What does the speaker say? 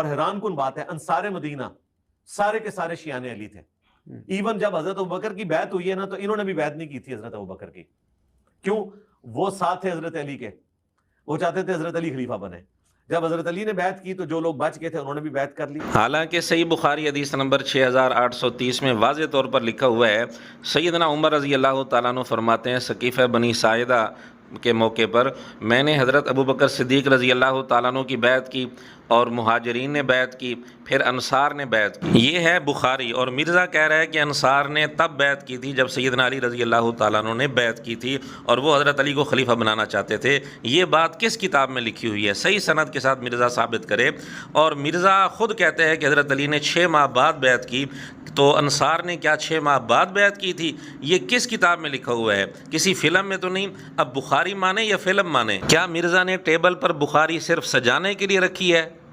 और हैरान कुन बात है, अंसार मदीना सारे के सारे शियाने अली थे। इवन जब हजरत अबू बकर की बैत हुई है ना, तो इन्होंने भी बैत नहीं की थी हजरत अबू बकर की। क्यों? वो साथ थे हजरत अली के, वो चाहते थे हजरत अली खलीफा बने। जब हजरत अली ने बैत की तो जो लोग बच गए थे उन्होंने भी बैत कर ली। हालांकि सही बुखारी हदीस नंबर 6830 में वाज़े तौर पर लिखा हुआ है, सैयदना उमर रज़ी अल्लाह तआला अन्हु फरमाते हैं, सकीफ़ा बनी साइदा के मौके पर मैंने हज़रत अबू बकर सिद्दीक़ रज़ी अल्लाह तआला अन्हु की बैत की और मुहाजिरीन ने बैत की, फिर अंसार ने बैत की। ये है बुखारी। और मिर्ज़ा कह रहा है कि अंसार ने तब बैत की थी जब सैयदना अली रज़ी अल्लाह तआला अन्हु ने बैत की थी और वो हज़रत अली को खलीफा बनाना चाहते थे। ये बात किस किताब में लिखी हुई है? सही सनद के साथ मिर्ज़ा साबित करे। और मिर्ज़ा ख़ुद कहते हैं कि हज़रत अली ने 6 माह बाद बैत की, तो अंसार ने क्या 6 माह बाद बैत की थी? ये किस किताब में लिखा हुआ है? किसी फ़िल्म में तो नहीं। अब बुखारी माने या फ़िल्म माने? क्या मिर्ज़ा ने टेबल पर बुखारी सिर्फ सजाने के लिए रखी है?